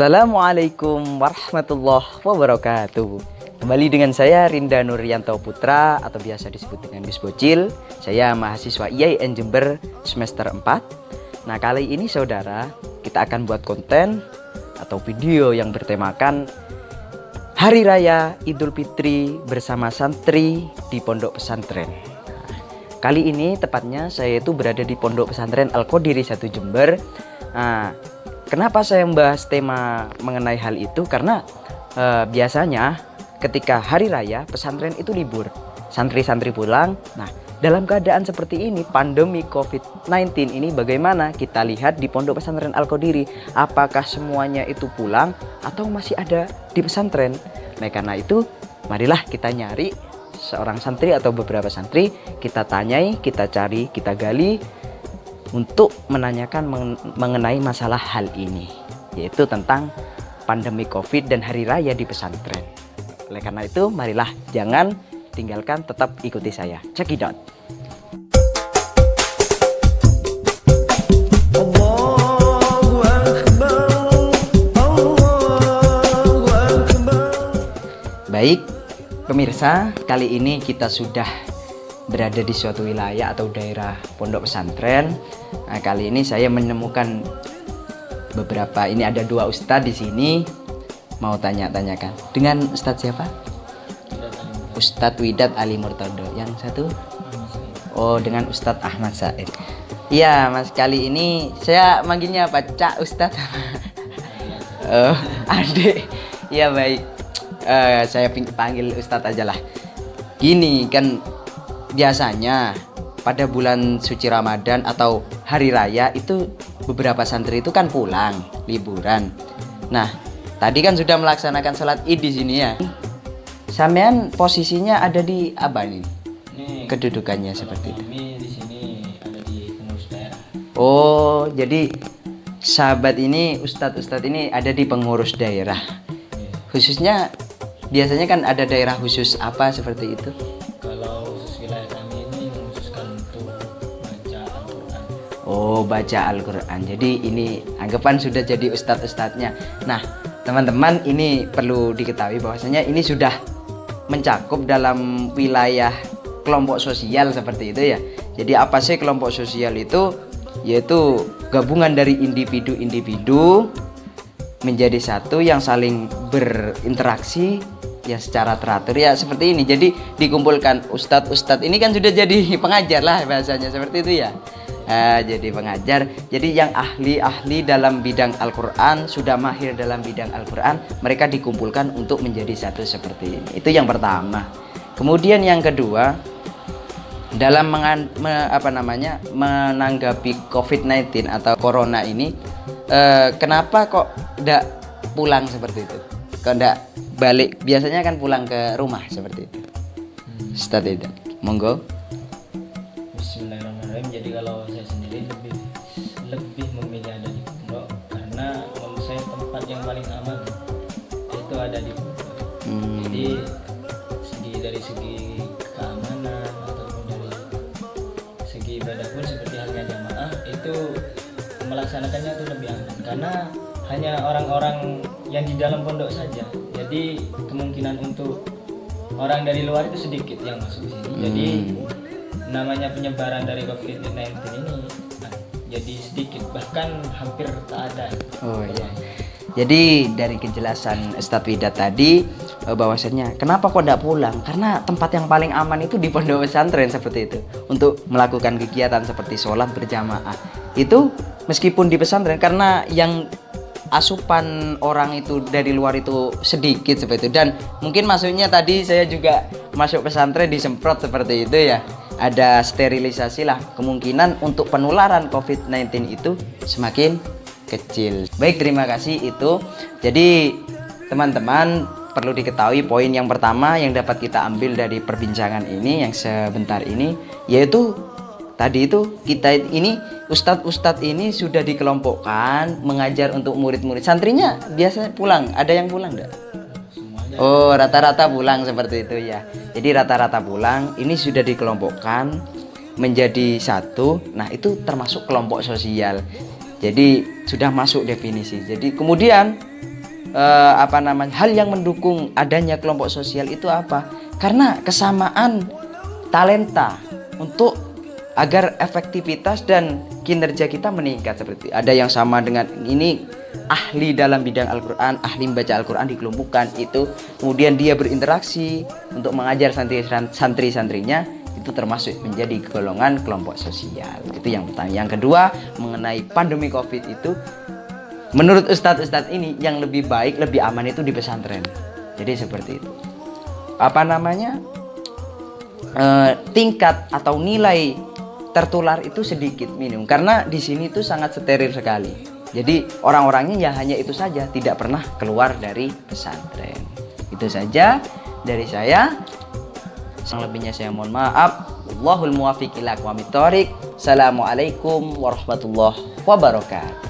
Assalamualaikum warahmatullahi wabarakatuh. Kembali dengan saya Rinda Nuryanto Putra atau biasa disebut dengan Gus Bocil. Saya mahasiswa IAIN Jember semester 4. Nah, kali ini saudara, kita akan buat konten atau video yang bertemakan Hari Raya Idul Fitri bersama santri di Pondok Pesantren. Kali ini tepatnya saya itu berada di Pondok Pesantren Al-Qadiri 1 Jember. Nah, kenapa saya membahas tema mengenai hal itu? Karena biasanya ketika hari raya pesantren itu libur, santri-santri pulang. Nah, dalam keadaan seperti ini, pandemi COVID-19 ini bagaimana? Kita lihat di Pondok Pesantren Al-Qadiri, apakah semuanya itu pulang atau masih ada di pesantren? Nah, karena itu marilah kita nyari seorang santri atau beberapa santri, kita tanyai, kita cari, kita gali untuk menanyakan mengenai masalah hal ini, yaitu tentang pandemi COVID dan hari raya di pesantren. Oleh karena itu, marilah jangan tinggalkan, tetap ikuti saya. Check it out. Baik, pemirsa, kali ini kita sudah berada di suatu wilayah atau daerah pondok pesantren. Nah, kali ini saya menemukan beberapa, ini ada 2 ustadz di sini. Mau tanya-tanyakan dengan ustadz siapa? Ustadz Widat Ali Murtodo. Yang satu? Oh, dengan Ustadz Ahmad Said. Iya, Mas, kali ini saya manggilnya apa? Cak Ustadz. Oh, adik. Iya, baik. Saya panggil Ustadz aja lah. Gini kan, biasanya pada bulan suci Ramadan atau hari raya itu beberapa santri itu kan pulang liburan. Nah, tadi kan sudah melaksanakan sholat Id di sini ya. Sampean posisinya ada di apa nih? Kedudukannya seperti itu. Kami di sini ada di pengurus daerah. Oh, jadi sahabat ini, ustadz-ustadz ini ada di pengurus daerah. Khususnya biasanya kan ada daerah khusus apa seperti itu? Kalau khusus wilayah kami ini mengkhususkan untuk baca Al-Quran. Oh, baca Al-Quran. Jadi ini anggapan sudah jadi ustadz-ustadznya. Nah, teman-teman, ini perlu diketahui bahwasanya ini sudah mencakup dalam wilayah kelompok sosial seperti itu ya. Jadi apa sih kelompok sosial itu? Yaitu gabungan dari individu-individu menjadi satu yang saling berinteraksi ya secara teratur ya seperti ini. Jadi dikumpulkan ustadz-ustadz ini kan sudah jadi pengajar lah bahasanya seperti itu ya. Jadi pengajar, jadi yang ahli-ahli dalam bidang Al-Quran, sudah mahir dalam bidang Al-Quran, mereka dikumpulkan untuk menjadi satu seperti ini. Itu yang pertama. Kemudian yang kedua, dalam menanggapi COVID-19 atau Corona ini, kenapa kok tidak pulang seperti itu? Kok tidak balik? Biasanya kan pulang ke rumah seperti itu. Ustaz itu, monggo. Bismillahirrahmanirrahim. Jadi kalau saya sendiri lebih memilih ada di pondok karena menurut saya tempat yang paling aman itu ada di pondok. Jadi dari segi keamanan ataupun dari segi ibadah pun seperti halnya jamaah itu melaksanakannya itu lebih aman karena hanya orang-orang yang di dalam pondok saja. Jadi kemungkinan untuk orang dari luar itu sedikit yang masuk di sini. Jadi namanya penyebaran dari COVID-19 ini jadi sedikit, bahkan hampir tak ada. Oh iya. Jadi dari kejelasan Ustadz Widat tadi bahwasanya kenapa kok tidak pulang? Karena tempat yang paling aman itu di pondok pesantren seperti itu untuk melakukan kegiatan seperti sholat berjamaah. Itu meskipun di pesantren karena yang asupan orang itu dari luar itu sedikit seperti itu, dan mungkin masuknya tadi saya juga masuk pesantren disemprot seperti itu ya. Ada sterilisasi lah, kemungkinan untuk penularan COVID-19 itu semakin kecil. Baik, terima kasih itu. Jadi teman-teman perlu diketahui poin yang pertama yang dapat kita ambil dari perbincangan ini yang sebentar ini, yaitu tadi itu kita ini ustadz-ustadz ini sudah dikelompokkan mengajar untuk murid-murid. Santrinya biasa pulang, ada yang pulang enggak? Oh, rata-rata pulang seperti itu ya. Jadi rata-rata pulang, ini sudah dikelompokkan menjadi satu. Nah, itu termasuk kelompok sosial. Jadi sudah masuk definisi. Jadi kemudian hal yang mendukung adanya kelompok sosial itu apa? Karena kesamaan talenta untuk agar efektivitas dan kinerja kita meningkat. Seperti ada yang sama dengan ini, ahli dalam bidang Al-Quran, ahli membaca Al-Quran dikelompokkan itu, kemudian dia berinteraksi untuk mengajar santri-santrinya, itu termasuk menjadi golongan kelompok sosial. Itu yang pertama. Yang kedua, mengenai pandemi COVID itu, menurut ustadz-ustadz ini yang lebih baik, lebih aman itu di pesantren. Jadi seperti itu. Tingkat atau nilai tertular itu sedikit minim karena di sini itu sangat steril sekali. Jadi orang-orangnya ya hanya itu saja, tidak pernah keluar dari pesantren. Itu saja dari saya. Yang lebihnya saya mohon maaf. Wallahul muwaffiq ila aqwamit thoriq. Assalamualaikum warahmatullahi wabarakatuh.